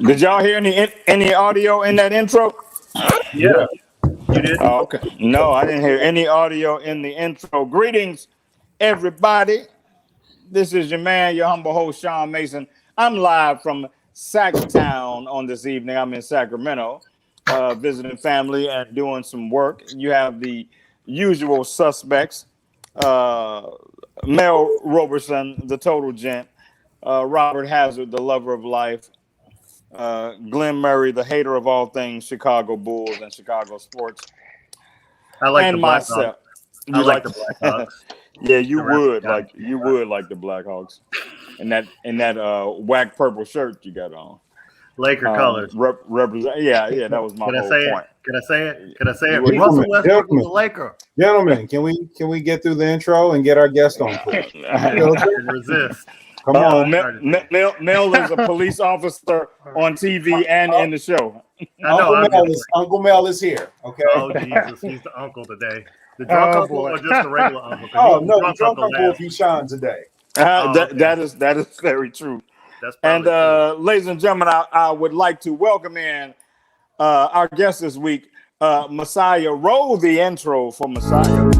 Did y'all hear any audio in that intro? Yeah, you did. Oh, okay. No, I didn't hear any audio in the intro. Greetings, everybody. This is your man, your humble host, Shawn Mason. I'm live from Sacktown on this evening. I'm in Sacramento, visiting family and doing some work. You have the usual suspects, Mel Roberson, the total gent, Robert Hazzard, the lover of life, Glenn Murray, the hater of all things Chicago Bulls and Chicago sports, I like and the Black myself. Hawks. I like the Black Hawks. Yeah, you The would Raptors like the Blackhawks, and that whack purple shirt you got on. Laker colors. Represent. Yeah, that was my Can I whole say point. it? Can I say it? Can I say it? Gentlemen, Russell Westbrook was a Laker. Gentlemen, can we get through the intro and get our guest on, please? Resist. Come on. Mel is a police officer on TV and in the show. Uncle Mel is here. Okay. Oh Jesus, he's the uncle today. The drunk uncle or just the regular uncle? Oh no, the drunk uncle will be Shawn today. That is very true. And ladies and gentlemen, I would like to welcome in our guest this week, Messiah. Roll the intro for Messiah.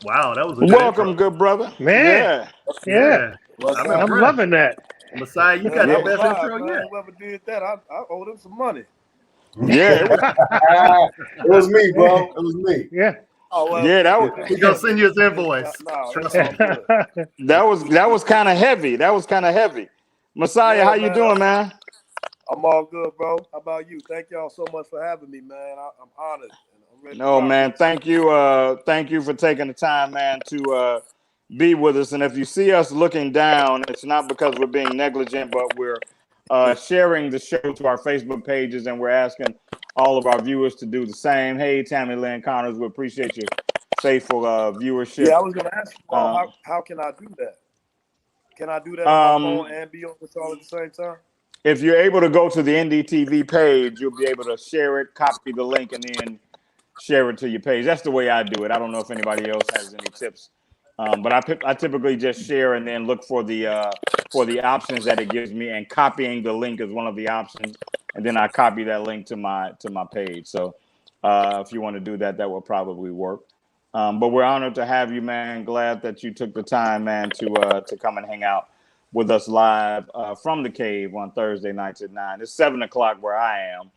Wow, that was a welcome, intro. Good brother. Man, yeah. I'm loving that. Messiah, you got the best intro yet. Whoever did that, I owe them some money. Yeah, it was me, bro. It was me. Yeah. Oh well, yeah, He's gonna send you his invoice. that was kind of heavy. That was kind of heavy. Messiah, Yeah, how you doing, man? I'm all good, bro. How about you? Thank y'all so much for having me, man. I'm honored. I'm ready No, man. Thank you for taking the time, man, to be with us. And if you see us looking down, it's not because we're being negligent, but we're sharing the show to our Facebook pages, and we're asking all of our viewers to do the same. Hey, Tammy Lynn Connors, we appreciate your faithful viewership. Yeah, I was going to ask you, how can I do that? Can I do that on my phone and be on with y'all at the same time? If you're able to go to the NDTV page, you'll be able to share it, copy the link, and then share it to your page. That's the way I do it. I don't know if anybody else has any tips, but I typically just share and then look for the options that it gives me, and copying the link is one of the options, and then I copy that link to my page. So if you want to do that, that will probably work. But we're honored to have you, man. Glad that you took the time, man, to come and hang out with us live from the cave on Thursday nights at 9. It's 7:00 where I am.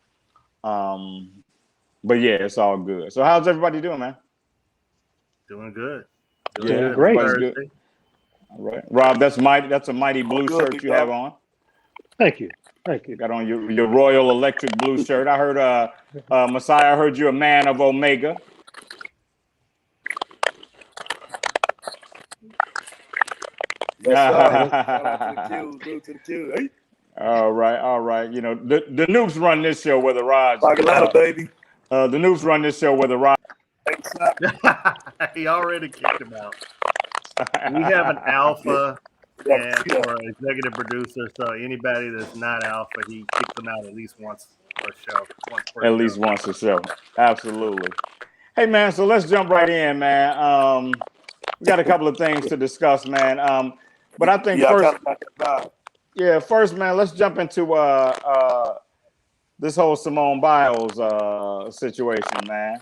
But yeah, it's all good. So how's everybody doing, man? Doing good. Doing great. Good. All right, Rob, that's a mighty blue shirt you have on. Thank you. Got on your Royal Electric blue shirt. I heard Messiah. I heard you're a man of Omega. All right. You know, the Noobs run this show where the Raj. Like Atlanta, baby. The Noobs run this show where the Raj. He already kicked him out. We have an alpha or an executive producer, so anybody that's not alpha, he kicks them out at least once per show. Once a show. Absolutely. Hey, man, so let's jump right in, man. We got a couple of things to discuss, man. But I think first, man, let's jump into this whole Simone Biles situation, man.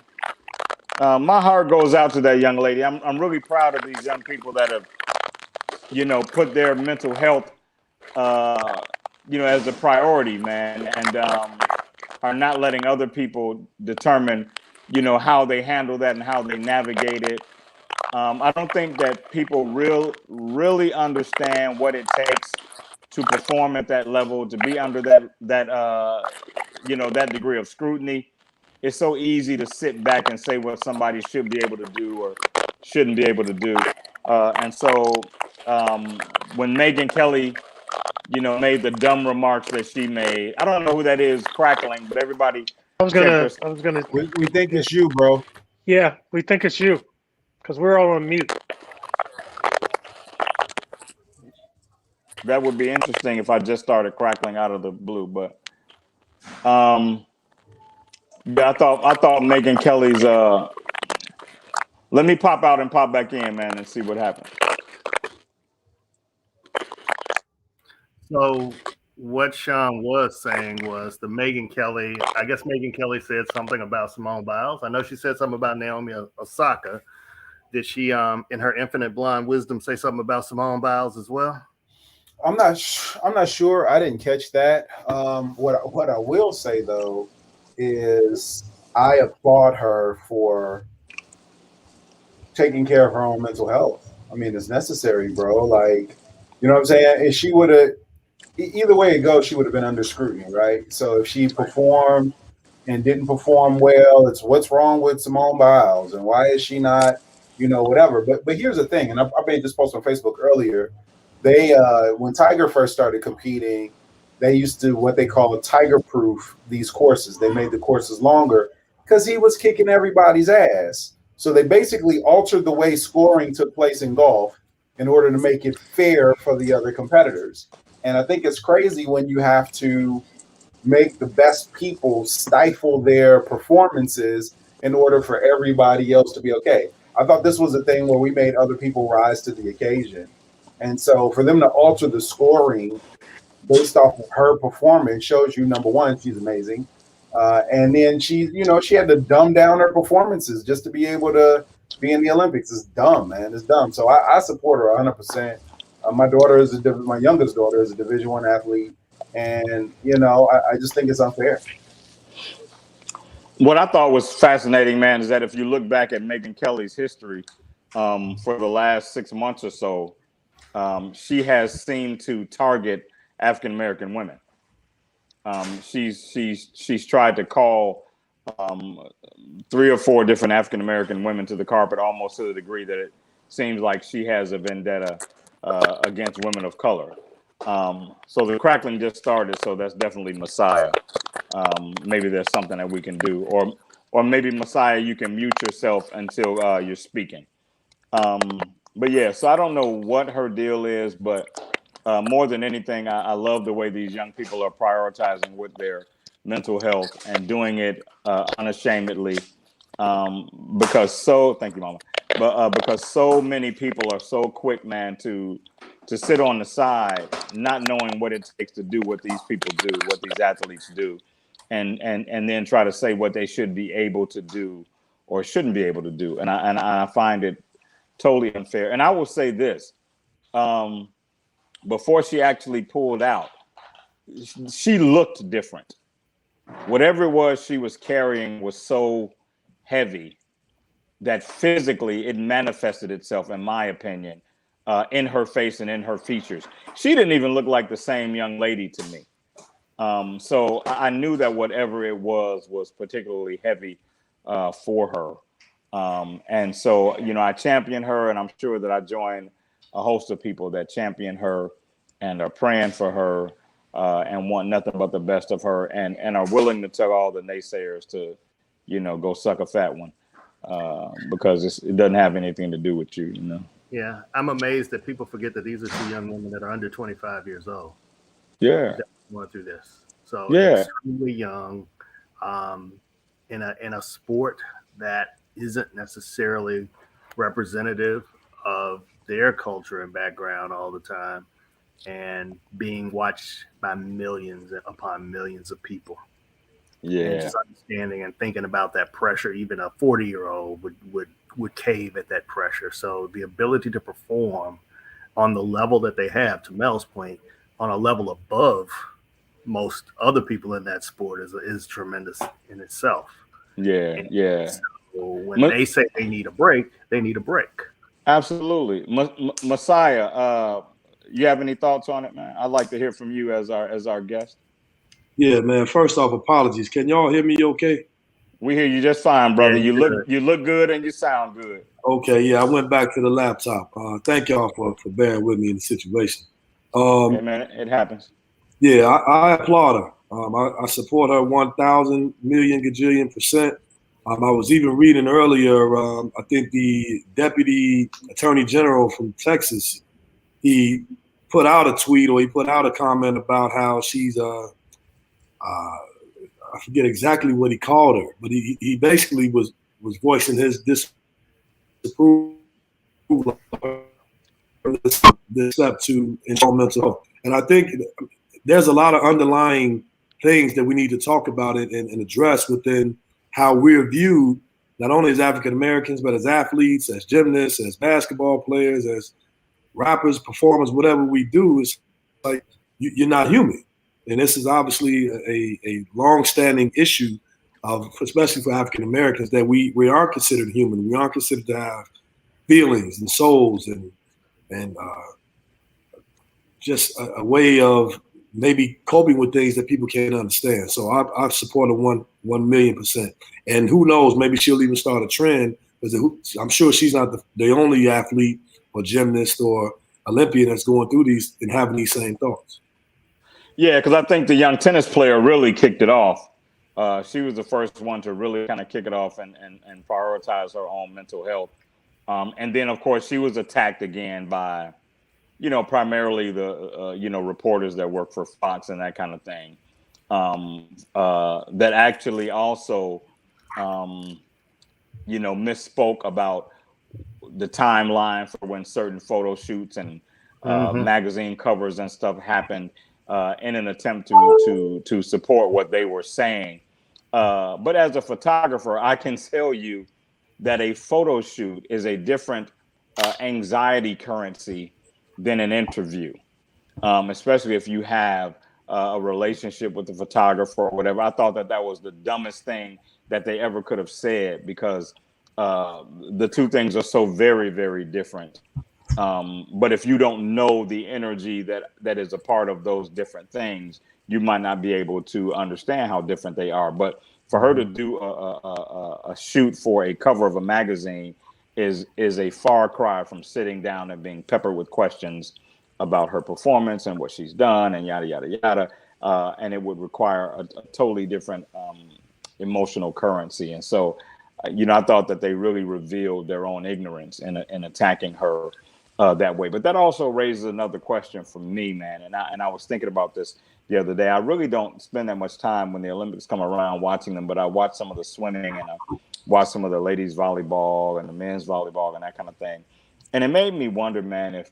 My heart goes out to that young lady. I'm really proud of these young people that have, put their mental health, as a priority, man, and are not letting other people determine, how they handle that and how they navigate it. I don't think that people really understand what it takes to perform at that level, to be under that degree of scrutiny. It's so easy to sit back and say what somebody should be able to do or shouldn't be able to do. And so when Megyn Kelly made the dumb remarks that she made. I don't know who that is crackling, but everybody. I was gonna. We think it's you, bro. Yeah, we think it's you, because we're all on mute. That would be interesting if I just started crackling out of the blue, but yeah, I thought Megyn Kelly's let me pop out and pop back in, man, and see what happens. So what Shawn was saying was the Megyn Kelly. I guess Megyn Kelly said something about Simone Biles. I know she said something about Naomi Osaka. Did she, in her infinite blonde wisdom, say something about Simone Biles as well? I'm not sure. I didn't catch that. What I will say though is I applaud her for taking care of her own mental health. I mean, it's necessary, bro. Like, you know what I'm saying? And she would have, either way it goes, she would have been under scrutiny, right? So if she performed and didn't perform well, it's what's wrong with Simone Biles and why is she not, whatever. But here's the thing, and I made this post on Facebook earlier. They when Tiger first started competing, they used to what they call Tiger proof these courses. They made the courses longer because he was kicking everybody's ass. So they basically altered the way scoring took place in golf in order to make it fair for the other competitors. And I think it's crazy when you have to make the best people stifle their performances in order for everybody else to be okay. I thought this was a thing where we made other people rise to the occasion. And so for them to alter the scoring based off of her performance shows you, number one, she's amazing. And then she had to dumb down her performances just to be able to be in the Olympics. It's dumb, man. It's dumb. So I support her 100%. My youngest daughter is a Division I athlete. And, I just think it's unfair. What I thought was fascinating, man, is that if you look back at Megyn Kelly's history for the last 6 months or so, she has seemed to target African American women. She's tried to call 3 or 4 different African American women to the carpet, almost to the degree that it seems like she has a vendetta against women of color. So the crackling just started. So that's definitely Messiah. Maybe there's something that we can do, or maybe Messiah, you can mute yourself until you're speaking. But yeah, so I don't know what her deal is, but more than anything, I love the way these young people are prioritizing with their mental health and doing it unashamedly. Thank you, Mama. But because so many people are so quick, man, to sit on the side, not knowing what it takes to do what these people do, what these athletes do, and then try to say what they should be able to do or shouldn't be able to do. And I find it totally unfair. And I will say this, before she actually pulled out, she looked different. Whatever it was she was carrying was so heavy that physically it manifested itself, in my opinion, in her face and in her features. She didn't even look like the same young lady to me. So I knew that whatever it was particularly heavy for her. And so, I champion her, and I'm sure that I join a host of people that champion her and are praying for her and want nothing but the best of her and are willing to tell all the naysayers to, go suck a fat one because it doesn't have anything to do with you, Yeah, I'm amazed that people forget that these are 2 young women that are under 25 years old. Yeah. Going through this. So yeah, extremely young in a sport that isn't necessarily representative of their culture and background all the time, and being watched by millions upon millions of people. Yeah. And just understanding and thinking about that pressure, even a 40-year-old would cave at that pressure. So the ability to perform on the level that they have, to Mel's point, on a level above most other people in that sport is tremendous in itself. Yeah, yeah. So when they say they need a break, they need a break. Absolutely. Messiah, you have any thoughts on it, man? I'd like to hear from you as our guest. Yeah, man. First off, apologies. Can y'all hear me okay? We hear you just fine, brother. Yeah, you look good and you sound good. Okay, yeah. I went back to the laptop. Thank y'all for bearing with me in the situation. Hey man, it happens. Yeah, I applaud her. I support her 1,000 million gajillion %. I was even reading earlier. I think the Deputy Attorney General from Texas, he put out a tweet or he put out a comment about how she's I forget exactly what he called her, but he basically was voicing his disapproval of this step to ensure mental health. And I think there's a lot of underlying things that we need to talk about and address within how we're viewed, not only as African Americans, but as athletes, as gymnasts, as basketball players, as rappers, performers, whatever we do. Is like you're not human. And this is obviously a long-standing issue of, especially for African Americans, that we aren't considered human. We aren't considered to have feelings and souls and just a way of maybe coping with things that people can't understand. So I support her 1,000,000%. And who knows, maybe she'll even start a trend, because I'm sure she's not the only athlete or gymnast or Olympian that's going through these and having these same thoughts. Yeah, because I think the young tennis player really kicked it off. She was the first one to really kind of kick it off and prioritize her own mental health. And then, of course, she was attacked again by, primarily the, reporters that work for Fox and that kind of thing, that actually also, misspoke about the timeline for when certain photo shoots and magazine covers and stuff happened in an attempt to support what they were saying. But as a photographer, I can tell you that a photo shoot is a different anxiety currency than an interview, especially if you have a relationship with the photographer or whatever. I thought that was the dumbest thing that they ever could have said, because the two things are so very, very different. But if you don't know the energy that is a part of those different things, you might not be able to understand how different they are. But for her to do a shoot for a cover of a magazine is a far cry from sitting down and being peppered with questions about her performance and what she's done and yada, yada, yada. And it would require a totally different emotional currency. And so, I thought that they really revealed their own ignorance in attacking her that way. But that also raises another question for me, man. And I was thinking about this the other day. I really don't spend that much time when the Olympics come around watching them, but I watch some of the swimming and I watch some of the ladies volleyball and the men's volleyball and that kind of thing. And it made me wonder, man,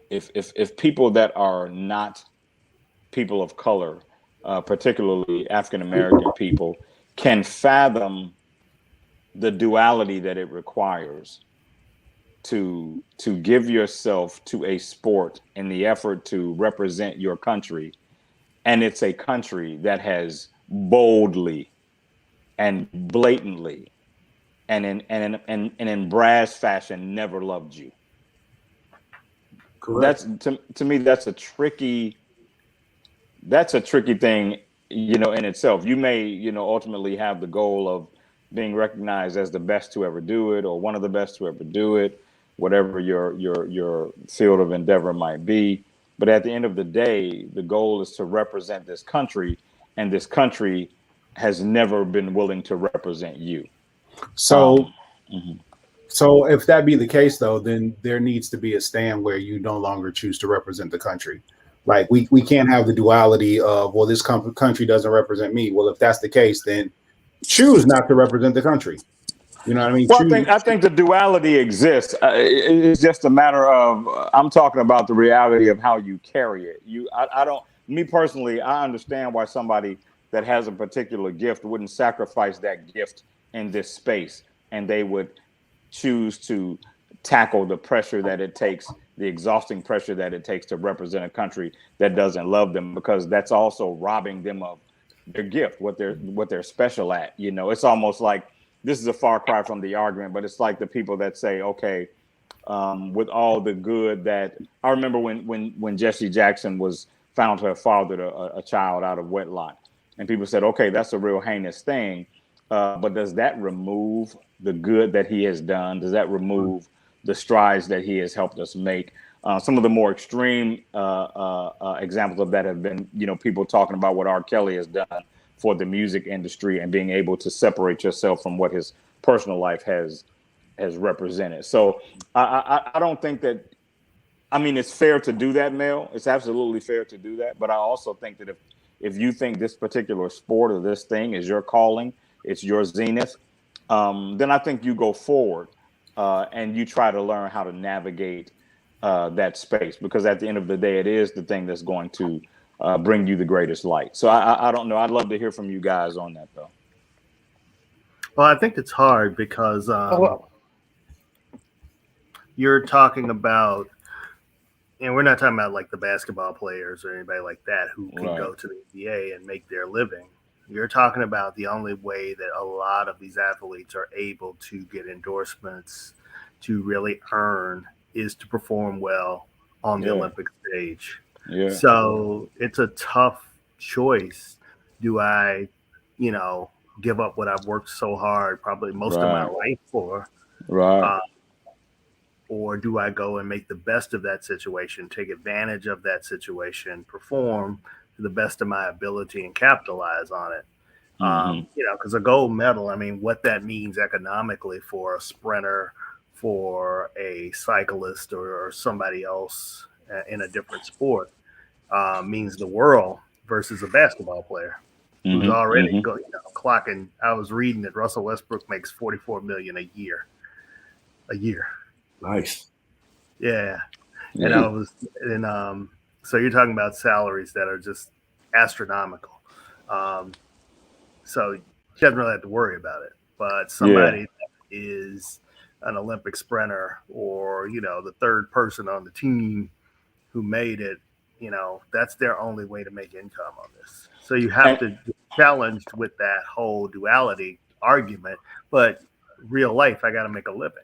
if people that are not people of color, particularly African American people, can fathom the duality that it requires to give yourself to a sport in the effort to represent your country, and it's a country that has boldly and blatantly and in brass fashion never loved you. Correct. That's to me that's a tricky thing, in itself. You may, ultimately have the goal of being recognized as the best to ever do it, or one of the best to ever do it, whatever your field of endeavor might be. But at the end of the day, the goal is to represent this country, and this country has never been willing to represent you. So, so if that be the case, though, then there needs to be a stand where you no longer choose to represent the country. Like we can't have the duality of, well, this country doesn't represent me. Well, if that's the case, then choose not to represent the country. You know what I mean? Well, I think the duality exists. It's just a matter of I'm talking about the reality of how you carry it. I don't. Me personally, I understand why somebody that has a particular gift wouldn't sacrifice that gift in this space, and they would choose to tackle the pressure that it takes, the exhausting pressure that it takes to represent a country that doesn't love them, because that's also robbing them of their gift, what they're special at. It's almost like, this is a far cry from the argument, but it's like the people that say, okay, with all the good that I remember when Jesse Jackson was found to have fathered a child out of wedlock, and people said, okay, that's a real heinous thing, but does that remove the good that he has done? Does that remove the strides that he has helped us make. Some of the more extreme examples of that have been, people talking about what R. Kelly has done for the music industry and being able to separate yourself from what his personal life has represented. So I don't think that, it's fair to do that, Mel. It's absolutely fair to do that. But I also think that if you think this particular sport or this thing is your calling, it's your zenith, then I think you go forward and you try to learn how to navigate that space, because at the end of the day, it is the thing that's going to bring you the greatest light. So I don't know. I'd love to hear from you guys on that, though. Well, I think it's hard because you're talking about, and we're not talking about like the basketball players or anybody like that who can go to the NBA and make their living. You're talking about the only way that a lot of these athletes are able to get endorsements to really earn is to perform well on the Olympic stage. Yeah. So it's a tough choice. Do I, give up what I've worked so hard, probably most of my life for? Right. Or do I go and make the best of that situation, take advantage of that situation, perform to the best of my ability and capitalize on it? Because a gold medal, what that means economically for a sprinter, for a cyclist or somebody else in a different sport means the world versus a basketball player who's already clocking. I was reading that Russell Westbrook makes $44 million a year. Nice. Yeah. And so you're talking about salaries that are just astronomical. So you doesn't really have to worry about it. But somebody that is an Olympic sprinter or, the third person on the team who made it, that's their only way to make income on this. So you have to be challenged with that whole duality argument. But real life, I got to make a living.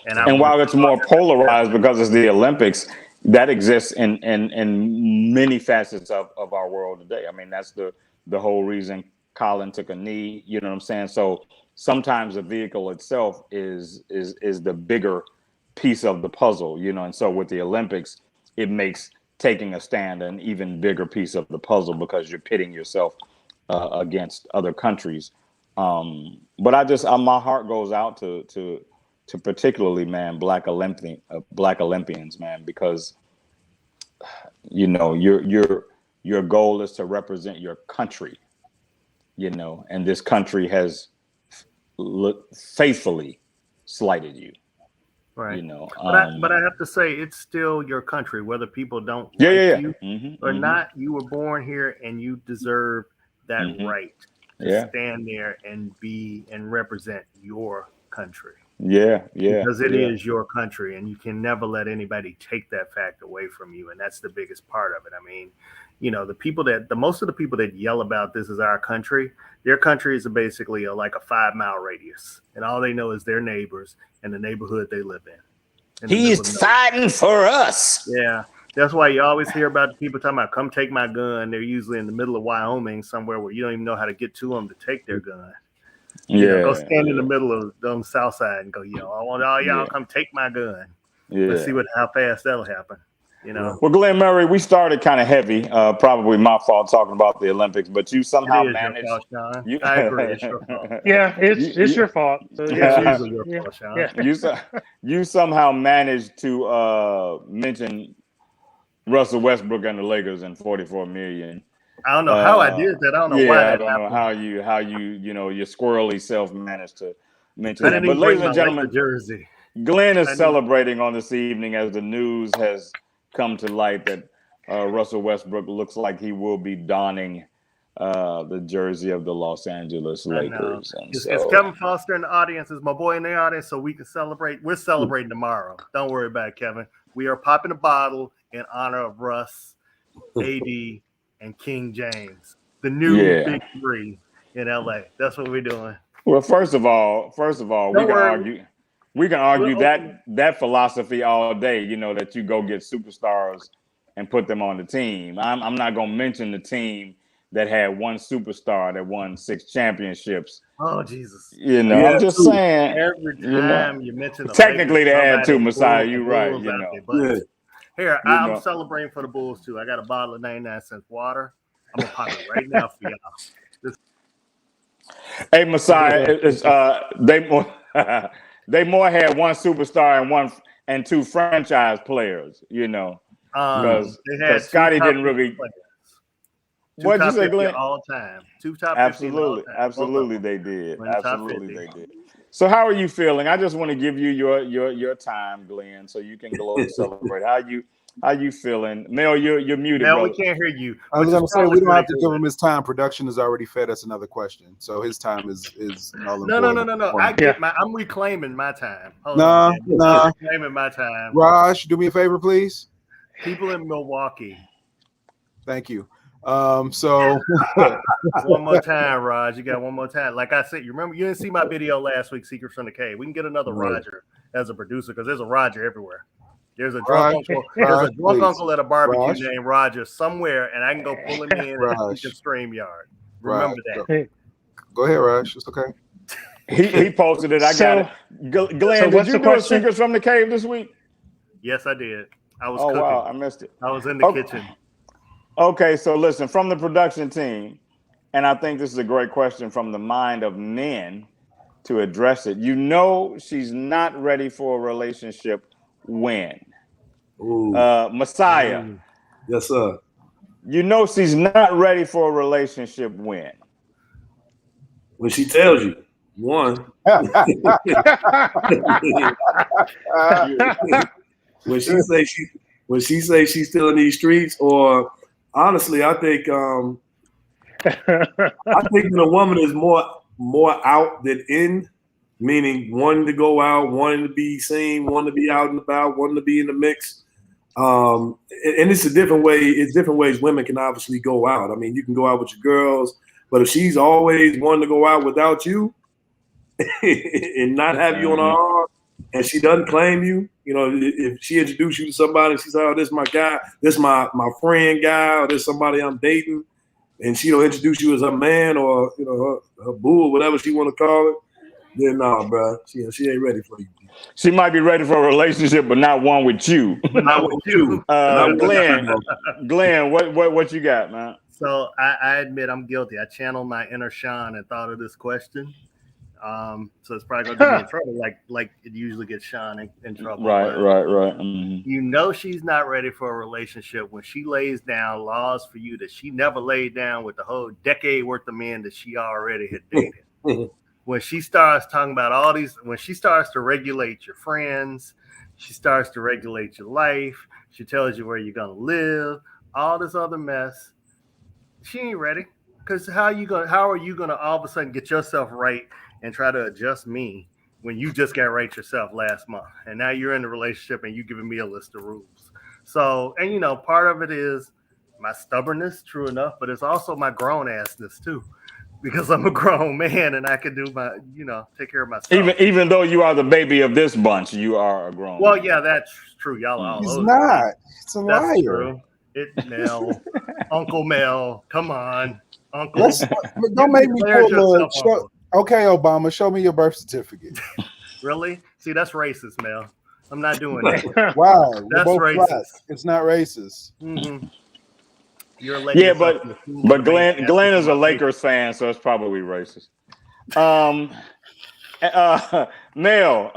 And while it's more polarized because it's the Olympics, that exists in many facets of our world today. That's the whole reason Colin took a knee. You know what I'm saying? So sometimes the vehicle itself is the bigger piece of the puzzle, and so with the Olympics, it makes taking a stand an even bigger piece of the puzzle because you're pitting yourself against other countries. But my heart goes out to particularly, man, Black Olympians, man, because your goal is to represent your country, and this country has faithfully slighted you. Right. But I have to say, it's still your country, whether people don't like you or not. You were born here, and you deserve that right to stand there and be and represent your country. Because it is your country, and you can never let anybody take that fact away from you, and that's the biggest part of it. Most of the people that yell about this is our country. Their country is basically like a 5-mile radius, and all they know is their neighbors and the neighborhood they live in. He's fighting for us. Yeah, that's why you always hear about the people talking about "come take my gun." They're usually in the middle of Wyoming, somewhere where you don't even know how to get to them to take their gun. Go stand in the middle of the south side and go, I want all y'all come take my gun. Let's see how fast that'll happen. Well, Glenn Murray, we started kind of heavy. Probably my fault talking about the Olympics, but you somehow managed. Your fault, Shawn. I agree, it's your fault. Yeah, it's your fault. It's usually your fault, Shawn. Yeah. You somehow managed to mention Russell Westbrook and the Lakers and $44 million. I don't know how I did that. I don't know why. I don't know how you your squirrely self managed to mention that. But ladies and gentlemen, jersey. Glenn is celebrating on this evening as the news has come to light that Russell Westbrook looks like he will be donning the jersey of the Los Angeles Lakers. It's Kevin Foster in the audience. Is my boy in the audience, so we can celebrate. We're celebrating tomorrow. Don't worry about it, Kevin. We are popping a bottle in honor of Russ, AD, and King James, the new big three in LA. That's what we're doing. Well, first of all, we can argue that philosophy all day, that you go get superstars and put them on the team. I'm not going to mention the team that had one superstar that won 6 championships. Oh Jesus! You know, I'm just saying. Every time you mention the technically they had two, the Messiah. Bulls, You're the right. Bulls You out know. there, but here You I'm know. celebrating for the Bulls too. I got a bottle of 99-cent water. I'm gonna pop it right now for y'all. Hey, Messiah, they more had one superstar and 2 franchise players. You know, because Scotty didn't really. Players. What'd you say, Glenn? All time. 2 top 50 Absolutely, all time. absolutely, they did. Top Absolutely, 50. they did. So, how are you feeling? I just want to give you your time, Glenn, so you can go and celebrate. How you feeling? Mel, you're muted, Mel, brother. we can't hear you. I was going to say we don't have to give him his time. Production has already fed us another question, so his time is all important. No. I'm reclaiming my time. No. Reclaiming my time. Raj, do me a favor, please. People in Milwaukee. Thank you. So one more time, Raj. You got one more time. Like I said, you remember you didn't see my video last week, Secrets from the Cave. We can get another Roger as a producer because there's a Roger everywhere. There's a drunk uncle. There's a drunk uncle at a barbecue named Roger somewhere, and I can go pull him in and he can StreamYard. Remember that. Go ahead, Raj. It's okay. He posted it. I got it. Glenn, did you do a Secrets from the Cave this week? Yes, I did. I was cooking. Wow, I missed it. I was in the kitchen. Okay, so listen, from the production team, and I think this is a great question from the mind of men to address it. You know she's not ready for a relationship when? Messiah. Yes, sir. You know she's not ready for a relationship when? When she tells you. One. when she say she's still in these streets, or honestly, I think when a woman is more out than in, meaning wanting to go out, wanting to be seen, wanting to be out and about, wanting to be in the mix. And it's a different way. It's different ways women can obviously go out. I mean, you can go out with your girls, but if she's always wanting to go out without you and not have you on her arm, and she doesn't claim you, you know, if she introduced you to somebody, she said, "Oh, this is my guy, this is my friend guy, or this is somebody I'm dating," and she don't introduce you as her man or her boo or whatever she want to call it, then nah, bro, she ain't ready for you. She might be ready for a relationship, but not one with you. Not with you. Glenn, what you got, man? So I admit I'm guilty. I channeled my inner Shawn and thought of this question. So it's probably gonna get me in trouble, like it usually gets Shawn in trouble. Right. Mm-hmm. You know she's not ready for a relationship when she lays down laws for you that she never laid down with the whole decade worth of men that she already had dated. When she starts talking about all these, when she starts to regulate your friends, she starts to regulate your life, she tells you where you're gonna live, all this other mess, she ain't ready. Because how are you gonna all of a sudden get yourself right and try to adjust me when you just got right yourself last month, and now you're in a relationship and you giving me a list of rules? So, and part of it is my stubbornness, true enough, but it's also my grown assness too. Because I'm a grown man and I can do my, take care of myself. Even though you are the baby of this bunch, you are a grown man. Yeah, that's true. Y'all are all He's not. It's a liar. That's true. Mel, Uncle Mel, come on, Uncle. Don't make me pull okay, Obama, show me your birth certificate. Really? See, that's racist, Mel. I'm not doing that. Wow, that's racist. Black. It's not racist. Mm-hmm. But Glenn is a Lakers fan, so it's probably racist. Mel,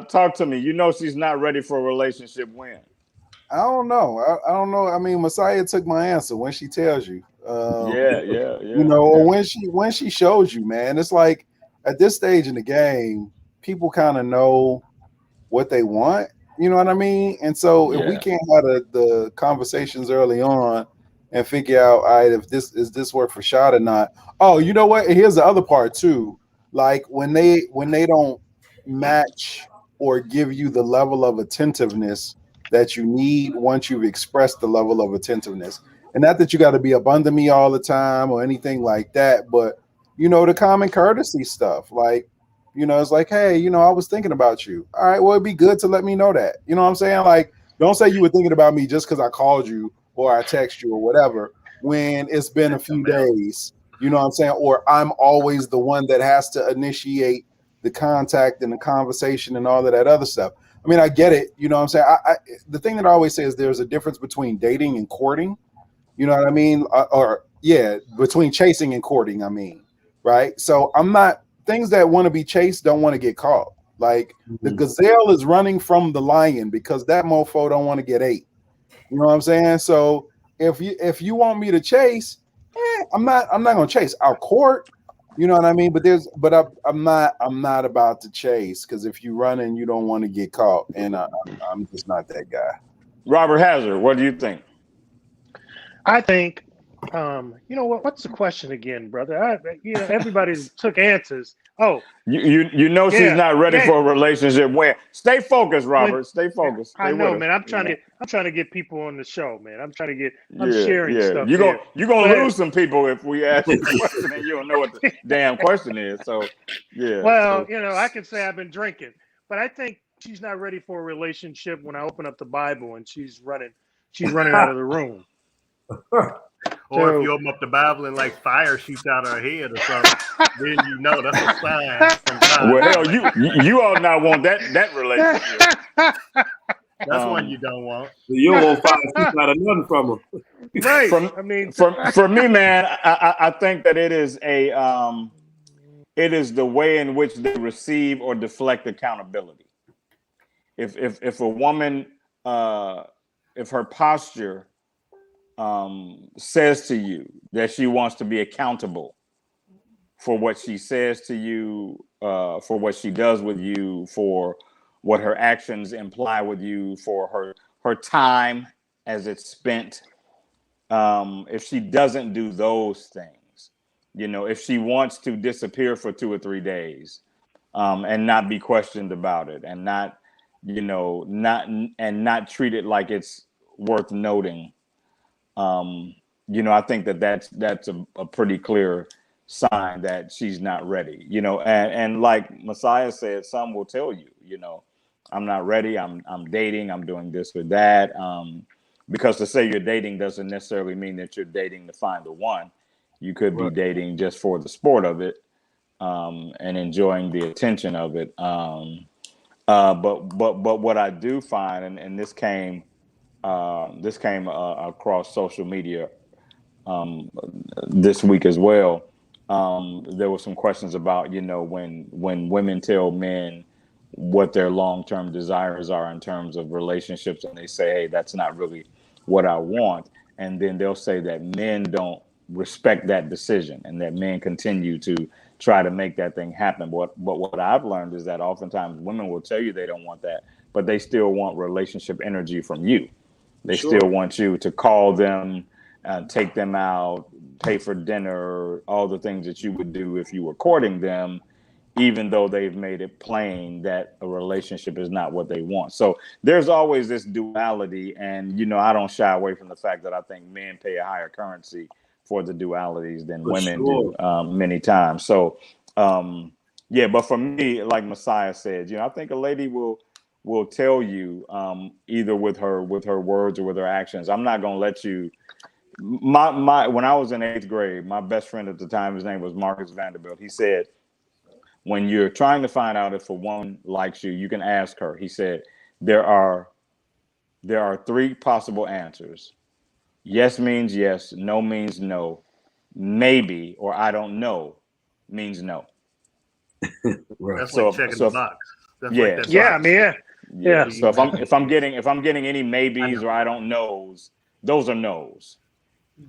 talk to me. You know she's not ready for a relationship when? I don't know. I don't know. I mean, Messiah took my answer when she tells you. Yeah. Or when she shows you, man. It's like at this stage in the game, people kind of know what they want. You know what I mean? And so if we can't have the conversations early on and figure out, all right, if this work for shot or not. Oh, you know what? Here's the other part too. Like when they don't match or give you the level of attentiveness that you need once you've expressed the level of attentiveness. And not that you got to be up under me all the time or anything like that, but the common courtesy stuff. Like, it's like, hey, I was thinking about you. All right, well, it'd be good to let me know that. You know what I'm saying? Like, don't say you were thinking about me just because I called you or I text you or whatever. when it's been a few days. You know what I'm saying? Or I'm always the one that has to initiate the contact and the conversation and all of that other stuff. I mean, I get it. You know what I'm saying? The thing that I always say is there's a difference between dating and courting. You know what I mean? Between chasing and courting, I mean, right? So I'm not, things that want to be chased don't want to get caught. Like the gazelle is running from the lion because that mofo don't want to get ate. You know what I'm saying? So if you want me to chase, I'm not gonna chase. I'll court. You know what I mean? But I'm not about to chase, because if you run and you don't want to get caught, and I'm just not that guy. Robert Hazzard, what do you think? I think, you know what's the question again, brother? Everybody took answers. Oh, you know she's not ready for a relationship. Where? Stay focused, Robert. Stay focused. Stay I know, with man. us. I'm trying to get people on the show, man. I'm sharing stuff. You're gonna lose some people if we ask you a question and you don't know what the damn question is. So yeah. Well, I can say I've been drinking, but I think she's not ready for a relationship when I open up the Bible and she's running out of the room. Or if you open up the Bible and like fire shoots out her head or something, then you know that's a sign. Well, hell, you all not want that relationship. That's one you don't want. You don't want fire shoots out of nothing from her. Right. For me, man, I think that it is the way in which they receive or deflect accountability. If a woman, if her posture says to you that she wants to be accountable for what she says to you, for what she does with you, for what her actions imply with you, for her time as it's spent, if she doesn't do those things, if she wants to disappear for 2 or 3 days, and not be questioned about it, and not treat it like it's worth noting, I think that's a pretty clear sign that she's not ready, and like Messiah said, some will tell you, I'm not ready. I'm dating. I'm doing this or that. Because to say you're dating doesn't necessarily mean that you're dating to find the one. You could be dating just for the sport of it, and enjoying the attention of it. But what I do find, and this came across social media this week as well. There were some questions about, when women tell men what their long-term desires are in terms of relationships, and they say, hey, that's not really what I want. And then they'll say that men don't respect that decision and that men continue to try to make that thing happen. But what I've learned is that oftentimes women will tell you they don't want that, but they still want relationship energy from you. They still want you to call them, take them out, pay for dinner, all the things that you would do if you were courting them, even though they've made it plain that a relationship is not what they want. So there's always this duality. And, I don't shy away from the fact that I think men pay a higher currency for the dualities than women do many times. So, but for me, like Messiah said, I think a lady will tell you, either with her words or with her actions. I'm not going to let you. When I was in 8th grade, my best friend at the time, his name was Marcus Vanderbilt. He said, when you're trying to find out if a woman likes you, you can ask her. He said, there are 3 possible answers. Yes means yes, no means no, maybe, or I don't know means no. Right. That's like checking the box. Yeah. So if I'm getting any maybes or I don't knows, those are no's.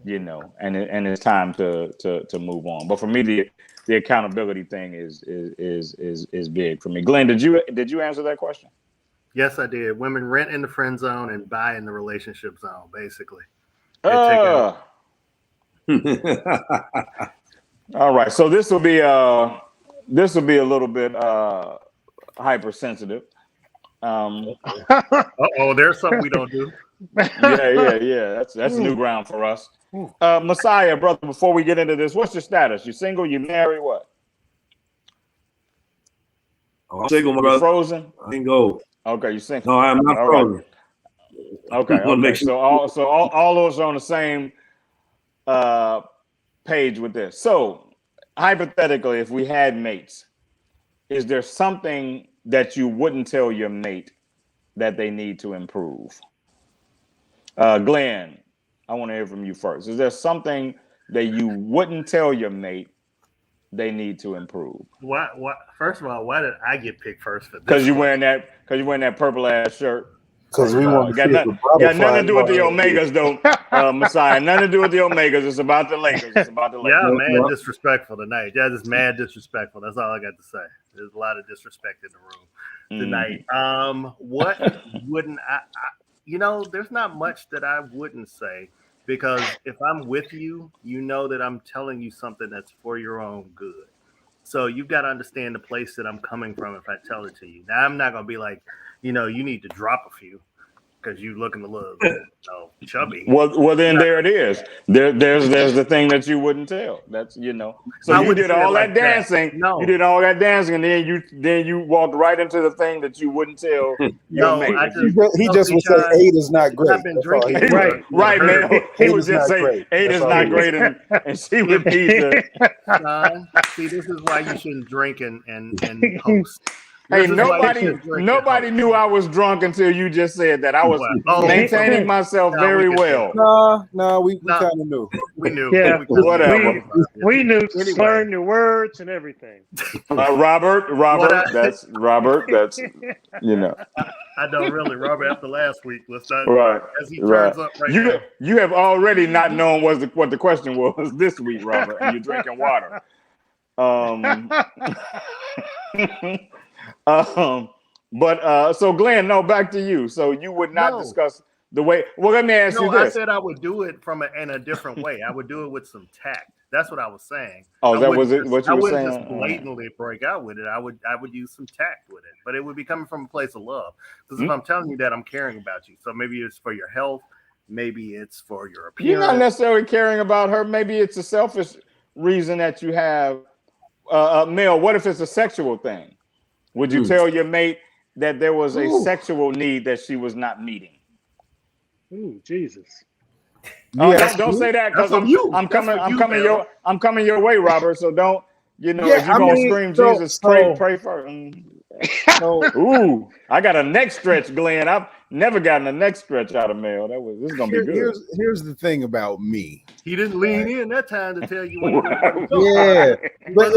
And it's time to move on. But for me, the accountability thing is big for me. Glenn, did you answer that question? Yes, I did. Women rent in the friend zone and buy in the relationship zone, basically. All right. So this will be a little bit hypersensitive. There's something we don't do. Yeah. That's new ground for us. Messiah, brother, before we get into this, what's your status? You single? You married? What? I'm single, my brother. Frozen? I can go. Okay, you single. No, I am not frozen. Okay. So all of us are on the same Paige with this. So, hypothetically, if we had mates, is there something that you wouldn't tell your mate that they need to improve? Glenn, I want to hear from you first. Is there something that you wouldn't tell your mate they need to improve? Why? First of all, why did I get picked first for this? Because you're wearing that purple ass shirt. Because we want to got nothing to do with the Omegas, though, Messiah. Nothing to do with the Omegas. It's about the Lakers. It's about the Lakers. Yeah, mad disrespectful tonight. Yeah, just mad disrespectful. That's all I got to say. There's a lot of disrespect in the room tonight. What wouldn't I? There's not much that I wouldn't say, because if I'm with you, you know that I'm telling you something that's for your own good. So you've got to understand the place that I'm coming from if I tell it to you. Now, I'm not going to be like, you need to drop a few because you're looking a little chubby. Well, then there it is. There's the thing that you wouldn't tell. That's So you did all that dancing. No. You did all that dancing, and then you walked right into the thing that you wouldn't tell your mate. He just would say 8 is not great. I've been drinking. Right, man. He would just say 8 is not great, and she would need to. See, this is why you shouldn't drink and post. Hey, nobody knew I was drunk until you just said that. I was maintaining myself very well. No, we kind of knew. We knew. Yeah, whatever. We knew. Learned the words and everything. Robert. That's Robert. That's I don't really, Robert. After last week, let's not. Right. As he turns up right now. You have already not known what the question was this week, Robert. And you're drinking water. So Glenn, no, back to you. So you would not discuss the way. Well, let me ask you this. I said I would do it in a different way. I would do it with some tact. That's what I was saying. Oh, that was it. What you were saying? I wouldn't just blatantly break out with it. I would use some tact with it, but it would be coming from a place of love. Because if I'm telling you that, I'm caring about you. So maybe it's for your health. Maybe it's for your appearance. You're not necessarily caring about her. Maybe it's a selfish reason that you have. Mel, what if it's a sexual thing? Would you tell your mate that there was a sexual need that she was not meeting? Ooh, Jesus. Don't say that, because I'm coming your way, Robert. So don't, if you're gonna scream Jesus, pray first. Ooh, I got a neck stretch, Glenn. I've never gotten a neck stretch out of Mel. This is gonna be good. Here's the thing about me. He didn't lean in that time to tell you what. But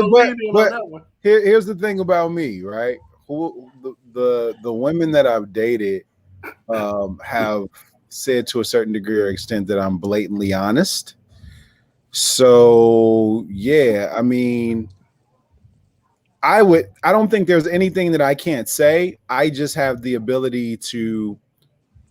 here's the thing about me, right? The women that I've dated have said to a certain degree or extent that I'm blatantly honest. So yeah, I mean, I don't think there's anything that I can't say. I just have the ability to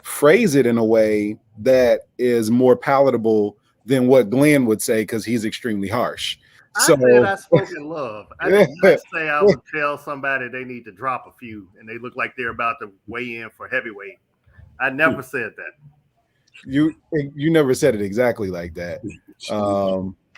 phrase it in a way that is more palatable than what Glenn would say, because he's extremely harsh. I said I spoke in love. I didn't say I would tell somebody they need to drop a few and they look like they're about to weigh in for heavyweight. I never said that. You never said it exactly like that.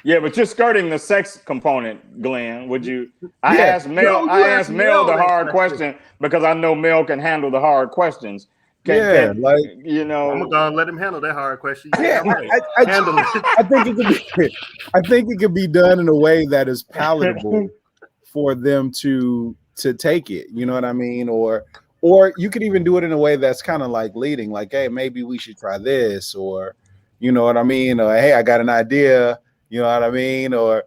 Yeah, but you're skirting the sex component, Glenn. Would you? I asked Mel the hard question because I know Mel can handle the hard questions. I'm gonna let him handle that hard question. Yeah, I think it could be done in a way that is palatable for them to take it. You know what I mean? Or you could even do it in a way that's kind of like leading, like, hey, maybe we should try this, or you know what I mean, or hey, I got an idea. You know what I mean? Or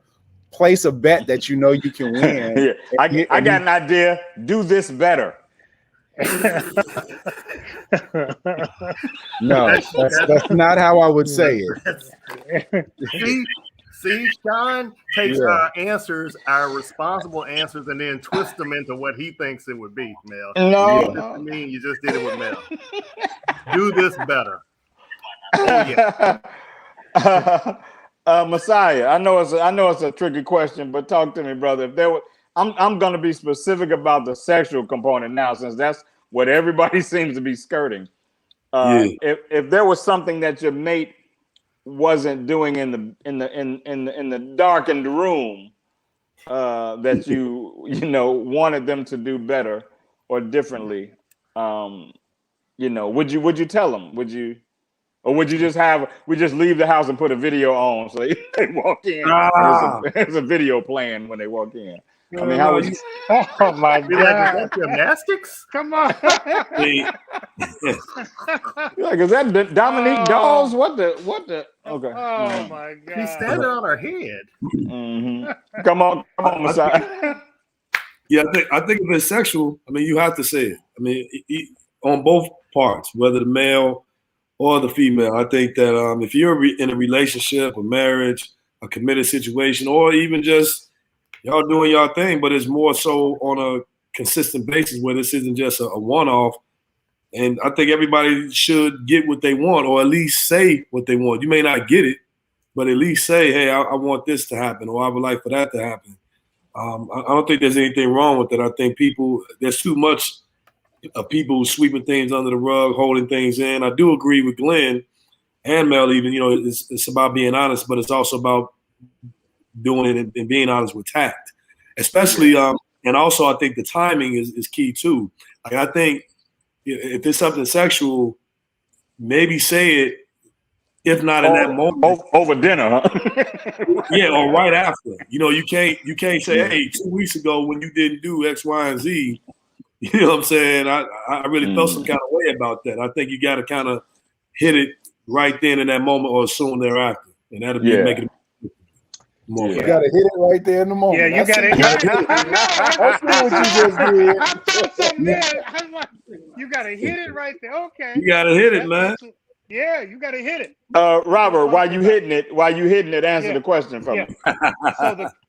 place a bet that you know you can win. I got an idea. Do this better. No, that's not how I would say it. See, Shawn takes our answers, our responsible answers, and then twists them into what he thinks it would be, Mel. No. You just did it with Mel. Do this better. Oh, yeah. Messiah, I know it's a tricky question, but talk to me, brother. If there was, I'm going to be specific about the sexual component now, since that's what everybody seems to be skirting. If there was something that your mate wasn't doing in the darkened room, that you wanted them to do better or differently, would you tell them? Would you? Or would you just leave the house and put a video on so they walk in? There's a video playing when they walk in. I mean, how would you? Oh my Be like, is God! that gymnastics? Come on. You're like, is that Dominique Dawes? What the? Okay. Oh my God! She's standing on her head. Mm-hmm. Come on, Messiah. Yeah, I think if it's sexual, I mean, you have to say it. I mean, on both parts, whether the male or the female. I think that if you're in a relationship, a marriage, a committed situation, or even just y'all doing y'all thing, but it's more so on a consistent basis where this isn't just a one-off. And I think everybody should get what they want, or at least say what they want. You may not get it, but at least say, hey, I want this to happen, or I would like for that to happen. I don't think there's anything wrong with it. I think there's too much of people sweeping things under the rug, holding things in. I do agree with Glenn and Mel even, it's about being honest, but it's also about doing it and being honest with tact, especially. And also I think the timing is key too. Like, I think if it's something sexual, maybe say it, if not in that moment. Over dinner, huh? Yeah, or right after. You can't say, hey, 2 weeks ago when you didn't do X, Y, and Z, you know what I'm saying? I really felt some kind of way about that. I think you got to kind of hit it right then in that moment or soon thereafter. And that'll be making it more. You got to hit it right there in the moment. Yeah, you got it. You got to hit it right there. Okay. You got to hit it, man. Yeah, you got to hit it. Robert, while you hitting it, answer the question for me.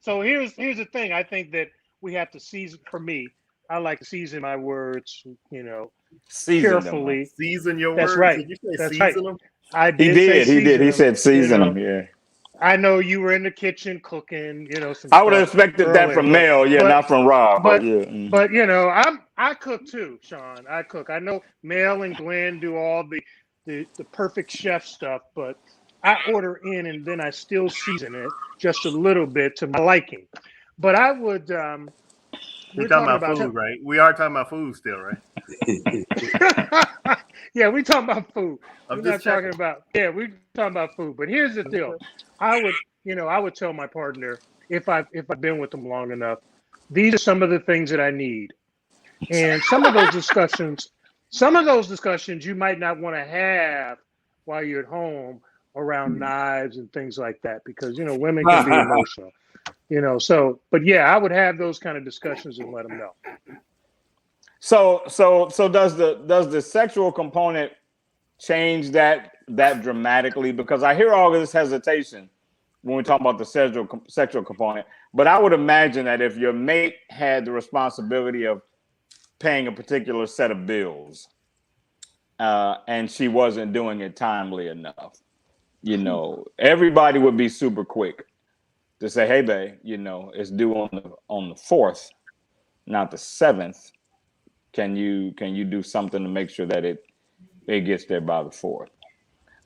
So here's the thing. I think that we have to season. For me, I like to season my words, carefully. Season your That's words. Right. Did you say That's season right. them? I He did. He said season them. Yeah. I know you were in the kitchen cooking. I would have expected that from Mel, not from Rob. But I cook too, Shawn. I cook. I know Mel and Glenn do all the perfect chef stuff, but I order in and then I still season it just a little bit to my liking. But I would. We're talking about food, right? We are talking about food still, right? Yeah, we're talking about food. We're talking about food. But here's the deal. I would tell my partner if I've been with them long enough, these are some of the things that I need. And some of those discussions you might not want to have while you're at home around knives and things like that, because women can be emotional. But yeah, I would have those kind of discussions and let them know. So does the sexual component change that dramatically? Because I hear all of this hesitation when we talk about the sexual component, but I would imagine that if your mate had the responsibility of paying a particular set of bills, and she wasn't doing it timely enough, everybody would be super quick to say, hey, babe, it's due on the 4th, not the 7th. Can you do something to make sure that it gets there by the 4th?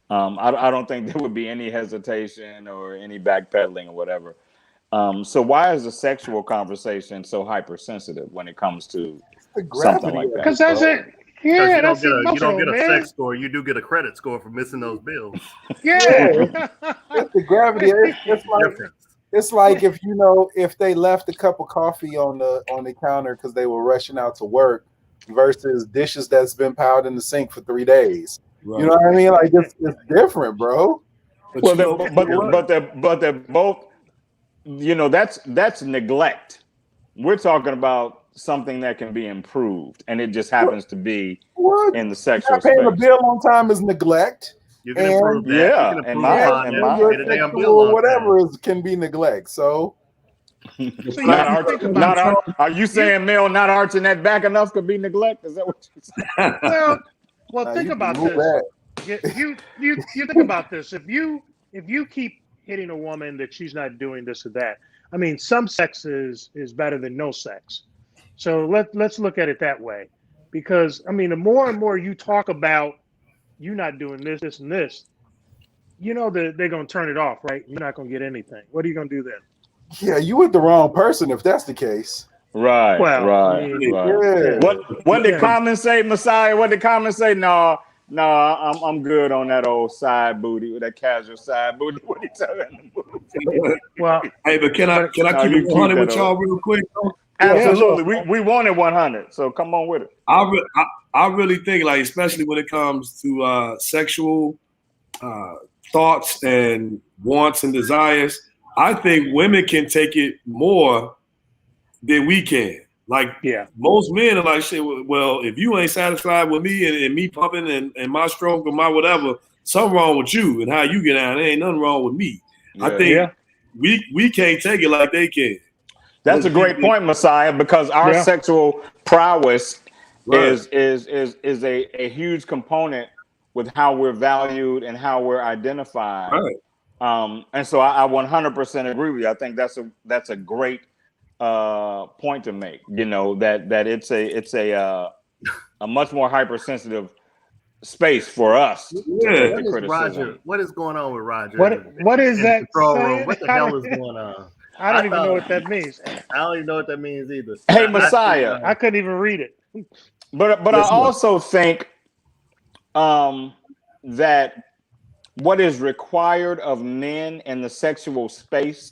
I don't think there would be any hesitation or any backpedaling or whatever. So why is the sexual conversation so hypersensitive when it comes to something like that? Because that's it. Yeah, that's you don't get a sex score. You do get a credit score for missing those bills. Yeah. It's the gravity. It's like if they left a cup of coffee on the counter because they were rushing out to work, versus dishes that's been piled in the sink for 3 days. Right. You know what I mean? Like it's different, bro. But they're both. That's neglect. We're talking about something that can be improved, and it just happens to be in the sexual space. Paying a bill on time is neglect. You can improve that. Yeah, you can improve whatever can be neglect. So, are you saying Mel not arching that back enough could be neglect? Is that what you're saying? Well, think about this. You think about this. If you keep hitting a woman that she's not doing this or that, I mean, some sex is better than no sex. So let's look at it that way, because I mean, the more and more you talk about you not doing this, and this, they're going to turn it off, right? You're not going to get anything. What are you going to do then? Yeah, you with the wrong person if that's the case. Right, right. Yeah. What did Common say, Messiah? What did Common say? No, No, I'm good on that old side booty, that casual side booty. What he telling the movie? Well, Hey, but can I No, keep you it keep 100 that with y'all up. real quick? Absolutely, we wanted 100, so come on with it. I really think, like, especially when it comes to sexual thoughts and wants and desires, I think women can take it more than we can. Like, yeah. most men are like, shit, well, if you ain't satisfied with me and me pumping and my stroke or my whatever, something wrong with you and how you get out. There ain't nothing wrong with me. I think we can't take it like they can. That's a great point, Messiah, because our sexual prowess is a huge component with how we're valued and how we're identified. Right. And so I 100% agree with you. I think that's a great point to make. You know, that it's a much more hypersensitive space for us to take the criticism. Roger, what is going on with Roger? What is that? What the hell is going on? I don't even know what that means. I don't even know what that means either. Hey, Messiah, I couldn't even read it. But I also think that what is required of men in the sexual space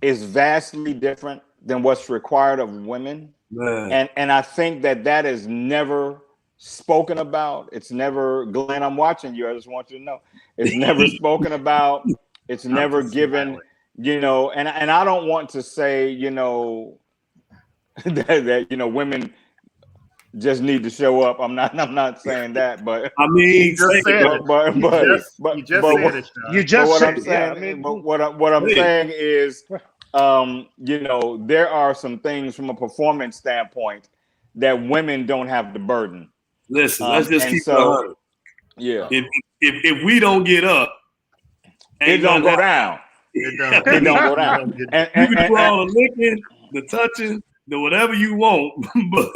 is vastly different than what's required of women. And I think that is never spoken about. It's never, Glenn, I'm watching you. I just want you to know. It's never spoken about. It's never given, you know, and I don't want to say, you know, that you know, women just need to show up. I'm not saying that, but I mean, what I'm saying is, you know, there are some things from a performance standpoint that women don't have the burden. Listen, let's just keep it 100. Yeah. If we don't get up, it don't go down. It don't go down. You can do all the licking, the touching, the whatever you want, but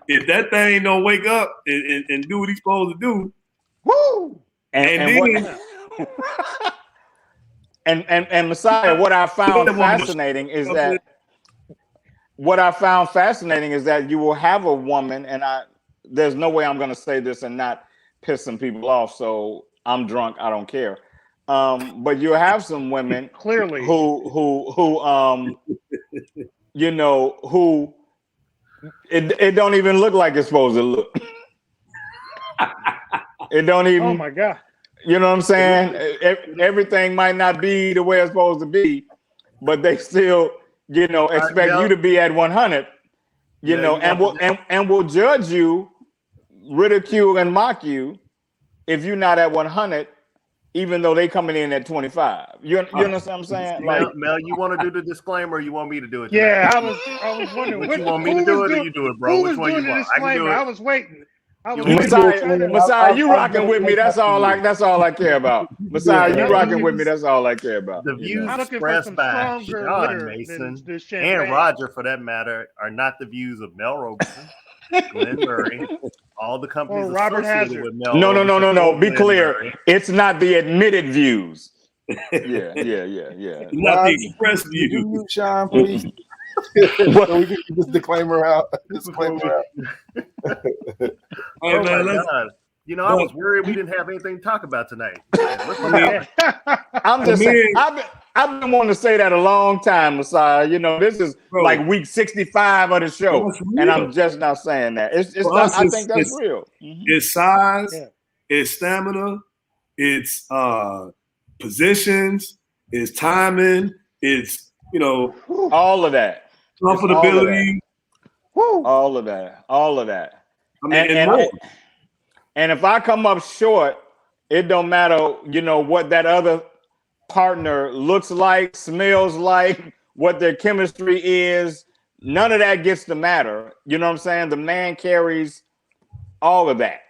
if that thing don't wake up and do what he's supposed to do, woo! And Messiah, what I found fascinating is that you will have a woman, and there's no way I'm going to say this and not piss some people off. So I'm drunk. I don't care. But you have some women clearly who you know, who it don't even look like it's supposed to look. It don't even. Oh my God. You know what I'm saying? Everything might not be the way it's supposed to be, but they still, you know, expect you to be at 100. You know, and will judge you, ridicule and mock you if you're not at 100, even though they coming in at 25. You understand what I'm saying? Mel, you want to do the disclaimer, or you want me to do it? Yeah, I was wondering. You want me to do it, or you do it, bro? Which one you want? I can do it. I was waiting. Messiah, you rocking with me. That's all I care about. Messiah, you rocking with me. That's all I care about. The views expressed by Shawn Mason and Roger, for that matter, are not the views of Mel Roberson, Glenn Murray, all the companies Robert associated Hazzard. with Mel. No. Be clear. It's not the admitted views. Yeah. Not the expressed views. Shawn, please. So we get this disclaimer out. Oh my God. You know, I was worried we didn't have anything to talk about tonight. I'm just saying, I've been wanting to say that a long time, Messiah. You know, this is like week 65 of the show, and I'm just not saying that. It's not, I think that's real. It's size, it's stamina, it's positions, it's timing, it's, you know, all of that. Comfortability. All of that. I mean, and if I come up short, it don't matter, you know, what that other partner looks like, smells like, what their chemistry is. None of that gets to matter. You know what I'm saying? The man carries all of that.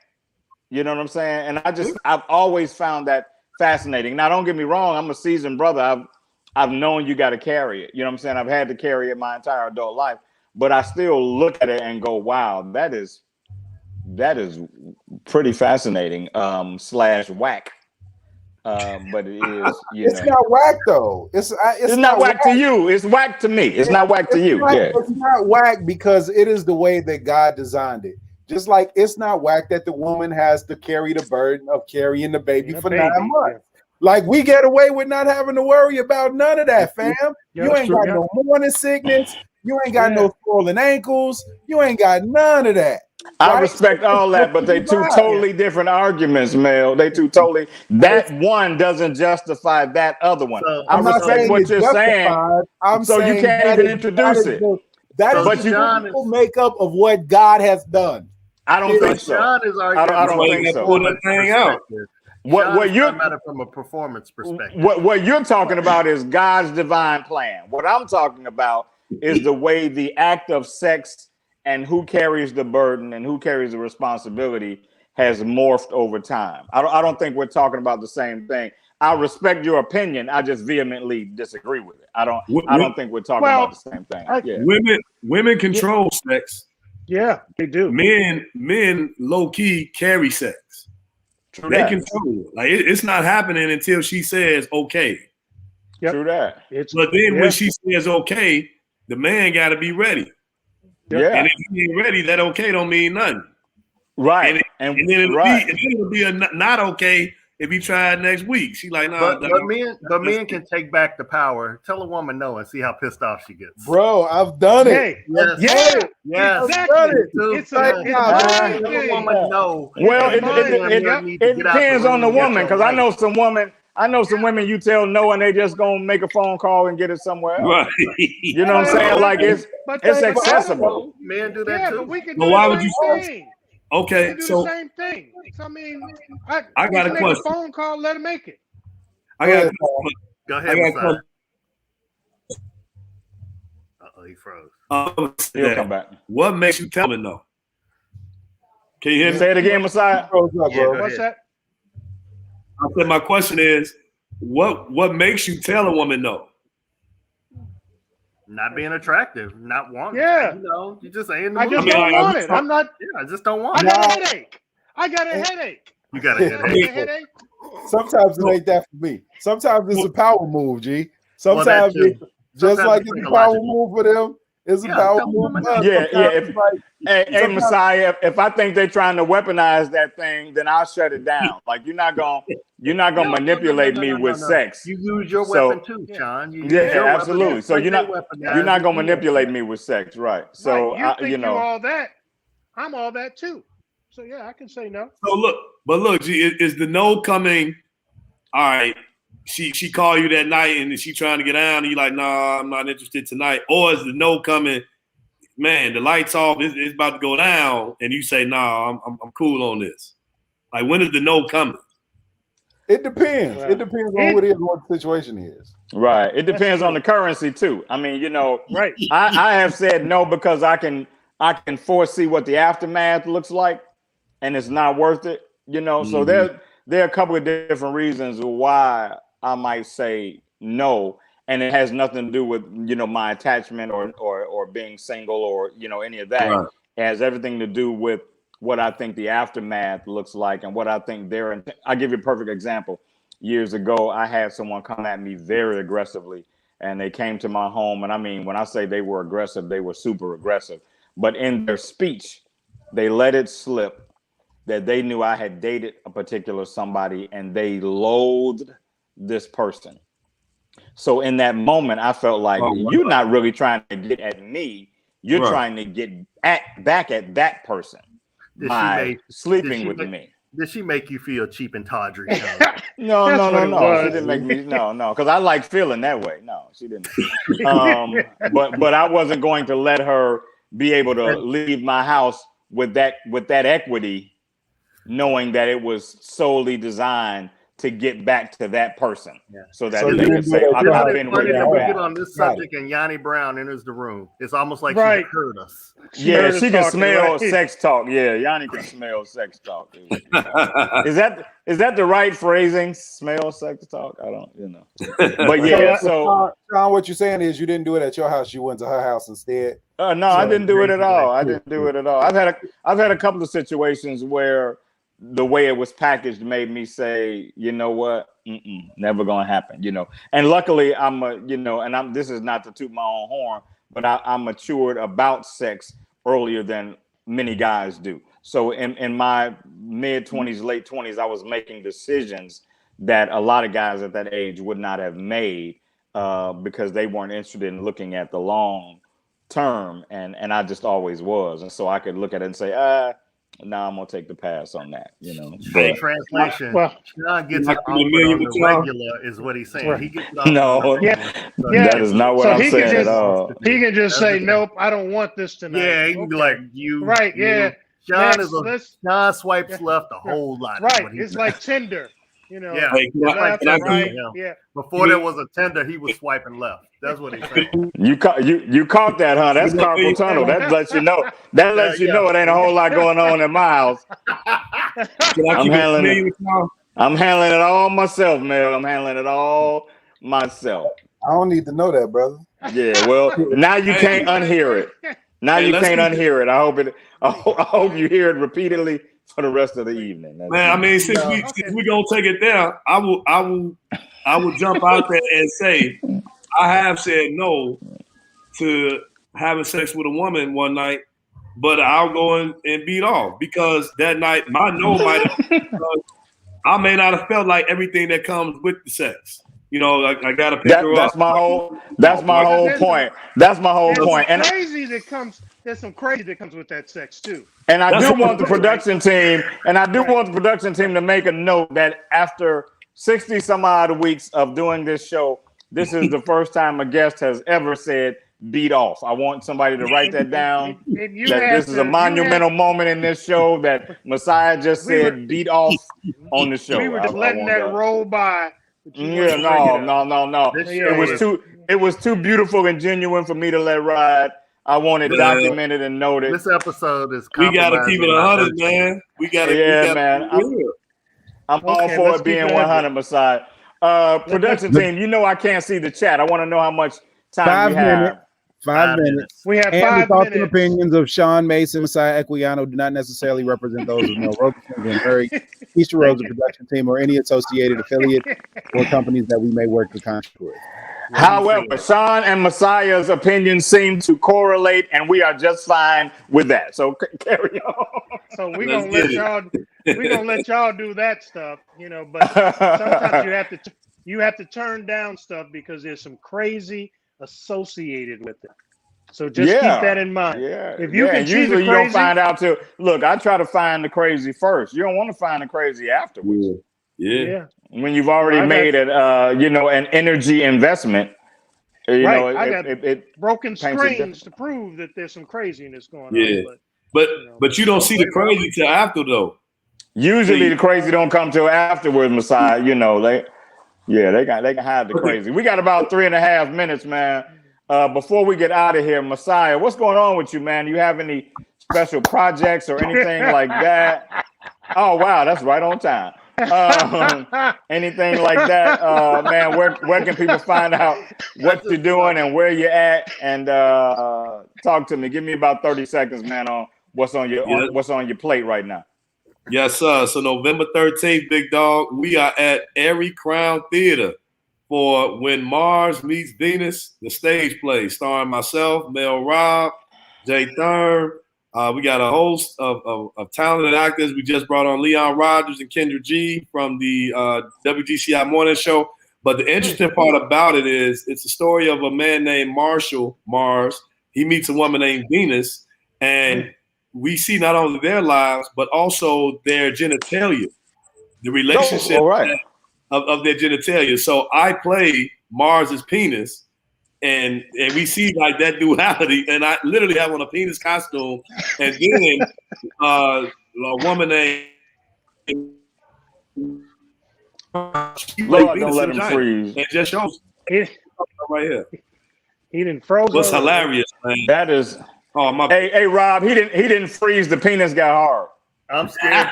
You know what I'm saying? And I've always found that fascinating. Now, don't get me wrong. I'm a seasoned brother. I've known you got to carry it. You know what I'm saying? I've had to carry it my entire adult life, but I still look at it and go, wow, that is pretty fascinating, / whack. But it is, it's not whack though. It's not whack to you. It's whack to me. It's not whack to you. It's not whack because it is the way that God designed it. Just like it's not whack that the woman has to carry the burden of carrying the baby for 9 months. Like we get away with not having to worry about none of that, fam. You ain't got no morning sickness. You ain't got no swollen ankles. You ain't got none of that. I respect all that, but they two totally different arguments, Mel. They two totally. That one doesn't justify that other one. So, I respect what you're saying. I'm so saying you can't even introduce it. That is the full makeup of what God has done. I don't think so. John is I don't think so. What you're talking about it from a performance perspective. What you're talking about is God's divine plan. What I'm talking about is the way the act of sex and who carries the burden and who carries the responsibility has morphed over time. I don't think we're talking about the same thing. I respect your opinion. I just vehemently disagree with it. I don't think we're talking about the same thing. Women control sex. Yeah, they do. Men low key carry sex. True they that. control it. Like it's not happening until she says okay. Yep. True that. But then when she says okay, the man got to be ready. Yeah. And if he ain't ready, that okay don't mean nothing. Right. And then it'll be a not okay if he tried next week. She like, nah. But men can take back the power. Tell a woman no and see how pissed off she gets. Bro, I've done it. Yes. Exactly. It's a woman no. Well, it depends on the woman, because I know some women you tell no and they just gonna make a phone call and get it somewhere else. Right. You know what I'm saying? Like it's accessible. Men do that too. But we can But do why the would same you thing. Okay, We can do so the same thing. So, I mean, I got a make question. a phone call, let him make it. Go ahead. He froze. He'll come back. What makes you tell him no? Can you hear me? Say it again, Messiah. What's that? I said my question is, what makes you tell a woman no? Not being attractive, not wanting. Yeah. You just ain't. I just don't want it. I'm not. Yeah, I just don't want it. I got a headache. You got a headache. Sometimes it ain't that for me. Sometimes it's a power move, G. Sometimes like it's a power move for them. It's a power move. Hey, Messiah, if I think they're trying to weaponize that thing, then I'll shut it down. Like you're not gonna manipulate me with sex. You use your weapon too, Shawn. Absolutely. So you're not gonna manipulate me with sex, right? So you're all that. I'm all that too. So yeah, I can say no. So look, G, is the no coming? All right. She called you that night and she trying to get down and you like, nah, I'm not interested tonight. Or is the no coming, man, the lights off, it's about to go down, and you say, nah, I'm cool on this. Like, when is the no coming? It depends. It depends on what the situation is. Right. It depends on the currency too. I mean, right. I have said no because I can foresee what the aftermath looks like, and it's not worth it. So there are a couple of different reasons why I might say no, and it has nothing to do with my attachment or being single or any of that. Right. It has everything to do with what I think the aftermath looks like and what I think I'll give you a perfect example. Years ago, I had someone come at me very aggressively, and they came to my home, and I mean, when I say they were aggressive, they were super aggressive. But in their speech, they let it slip that they knew I had dated a particular somebody, and they loathed this person. So in that moment, I felt like you're not really trying to get at me. You're trying to get back at that person by sleeping with me. Did she make you feel cheap and tawdry? No. She didn't make me. No, because I like feeling that way. No, she didn't. But I wasn't going to let her be able to leave my house with that equity, knowing that it was solely designed to get back to that person, so that they could say, "I've been with you." We get on this subject, and Yanni Brown enters the room. It's almost like she heard us. She can smell sex talk. Yeah, Yanni can smell sex talk. Is that the right phrasing? Smell sex talk? I don't, But yeah, so Shawn, what you're saying is you didn't do it at your house. You went to her house instead. No, I didn't do it at all. I've had a couple of situations where the way it was packaged made me say, you know what, never gonna happen, And luckily, this is not to toot my own horn, but I'm matured about sex earlier than many guys do. So in my mid 20s, late 20s, I was making decisions that a lot of guys at that age would not have made because they weren't interested in looking at the long term, and I just always was. And so I could look at it and say, now I'm gonna take the pass on that, you know. Hey, translation. Well, Sean gets it offered familiar on with the y'all? regular, is what he's saying. Right. He gets it offered No. on the regular. So Yeah. That is not what So I'm he can saying at just- all. He can just That's say, okay. nope, I don't want this tonight. Yeah, he can be like, you. Right, you. yeah. Sean Next, let's- Sean swipes left a whole lot. Right. What he It's said. like Tinder. You know, Yeah. Hey, can I- left can I and give right. you- Yeah. Before there was a tender, he was swiping left. That's what he's saying. You caught that, huh? That's carpal tunnel. That lets you know. That lets you know it ain't a whole lot going on in my house. Can I I'm keep it handling familiar it. with y'all? I'm handling it all myself, man. I'm handling it all myself. I don't need to know that, brother. Yeah, well, now you can't unhear it. Now Hey, you let's can't keep it- unhear it. I hope you hear it repeatedly for the rest of the evening. That's Man, I it. mean, since we gonna take it down, I will jump out there and say I have said no to having sex with a woman one night, but I'll go and beat off because that night my no might have I may not have felt like everything that comes with the sex. You know, like I gotta pick her up. That's my whole point. That's my whole point. And There's some crazy that comes with that sex too. And I That's do what want the I'm saying. production team, want the production team to make a note that after 60 some odd weeks of doing this show, this is the first time a guest has ever said beat off. I want somebody to write that down. And you That have this is to- a monumental moment in this show that Messiah just We were- said beat off on the show. We were just I letting want that roll by. but you Yeah, wanted to bring it up. no. This Yeah, show It was too beautiful and genuine for me to let ride. I want it Yeah. documented and noted. This episode is We gotta keep it compromising 100, man. We gotta. Yeah, man. I'm all Okay, for let's it being keep it 100, Messiah. Production team, you know I can't see the chat. I want to know how much time 5 we have. minutes. 5 minutes. We have And the 5 thoughts and minutes. opinions of Shawn Mason, Messiah Equiano do not necessarily represent those of Mel Roberson and Murray, Easter Rosa production team, or any associated affiliate or companies that we may work to contract with. However, Shawn and Messiah's opinions seem to correlate, and we are just fine with that. So carry on. So we're Let's gonna get let it. y'all. We're gonna let y'all do that stuff, you know. But sometimes you have to turn down stuff because there's some crazy associated with it. So just keep that in mind. Yeah. If you can see usually the you don't crazy, find out till look. I try to find the crazy first. You don't want to find the crazy afterwards. Yeah. When you've already Well, I made it, an energy investment. You Right, know, I got it broken paints a screens to prove that there's some craziness going Yeah. on. But you don't see the crazy till after though. usually the crazy don't come till afterwards, Messiah. You know, they can hide the crazy. We got about 3.5 minutes, man. Before we get out of here, Messiah, what's going on with you, man? You have any special projects or anything like that? Oh wow, that's right on time. Anything like that, man? Where can people find out what you're doing and where you're at? And talk to me. Give me about 30 seconds, man, on what's on your plate right now. Yes, sir. So November 13th, big dog, we are at Airy Crown Theater for When Mars Meets Venus, the stage play, starring myself, Mel Robb, Jay Thurm. We got a host of talented actors. We just brought on Leon Rogers and Kendra G from the WGCI Morning Show. But the interesting part about it is it's a story of a man named Marshall Mars. He meets a woman named Venus, and we see not only their lives, but also their genitalia, the relationship of their genitalia. So I play Mars's penis, and we see like that duality, and I literally have on a penis costume, and then a woman named Lord, don't let him freeze. and just shows right here. He didn't froze. What's hilarious, man? That is. Oh my! Hey, Rob, he didn't freeze. The penis got hard. I'm scared.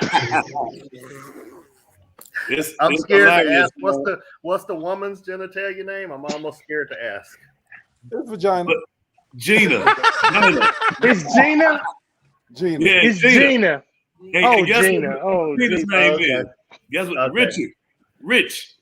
I'm it's scared to hilarious, ask what's the woman's genitalia name? I'm almost scared to ask. It's vagina. Gina. It's Gina. Gina. Yeah, It's Gina. And guess Gina. what Oh, Gina's Gina. name Okay. is? Guess what? Okay. Richard. Rich.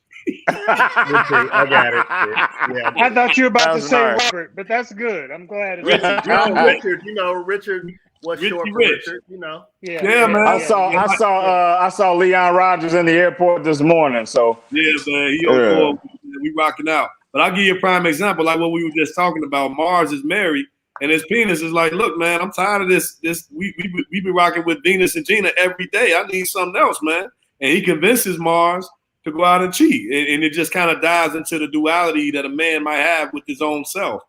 I got it. Yeah. I thought you were about to That's say nice. Robert, but that's good. I'm glad. Richard. Richard, What's Richie short for Rich. Richard? You know. Yeah, man. I saw Leon Rogers in the airport this morning. So Yeah, man. He on board. We rocking out. But I'll give you a prime example, like what we were just talking about. Mars is married, and his penis is like, look, man, I'm tired of this. We be rocking with Venus and Gina every day. I need something else, man. And he convinces Mars to go out and cheat. And it just kind of dives into the duality that a man might have with his own self.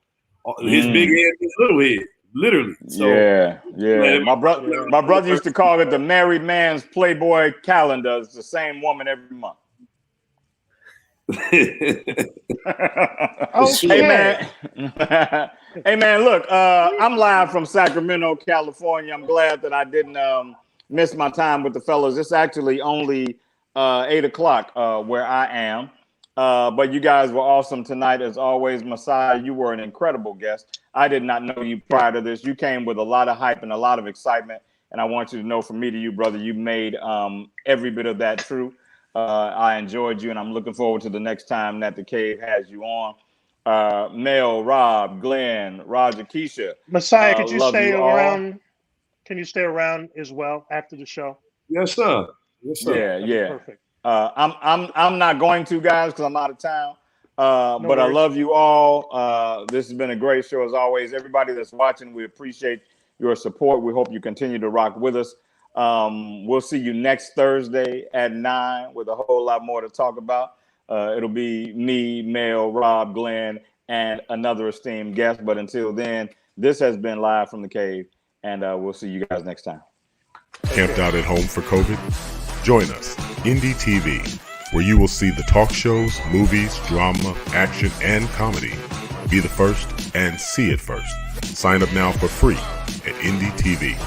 His big head, his little head, literally. So, yeah. Man, My brother used to call it the married man's Playboy calendar. It's the same woman every month. Okay. Hey man, look, I'm live from Sacramento, California. I'm glad that I didn't miss my time with the fellas. It's actually only 8 o'clock where I am. But you guys were awesome tonight, as always. Messiah, you were an incredible guest. I did not know you prior to this. You came with a lot of hype and a lot of excitement. And I want you to know, from me to you, brother, you made every bit of that true. I enjoyed you, and I'm looking forward to the next time that the Cave has you on. Mel, Rob, Glenn, Roger, Keisha. Messiah, could you stay around? All. Can you stay around as well after the show? Yes, sir. Yes, sir. Yeah. Perfect. I'm not going to, guys, because I'm out of town. But I love you all. This has been a great show as always. Everybody that's watching, we appreciate your support. We hope you continue to rock with us. We'll see you next Thursday at 9 with a whole lot more to talk about. It'll be me, Mel, Rob, Glenn, and another esteemed guest. But until then, this has been Live from the Cave, and we'll see you guys next time. Camped out at home for COVID? Join us, Indie TV, where you will see the talk shows, movies, drama, action, and comedy. Be the first and see it first. Sign up now for free at Indie TV.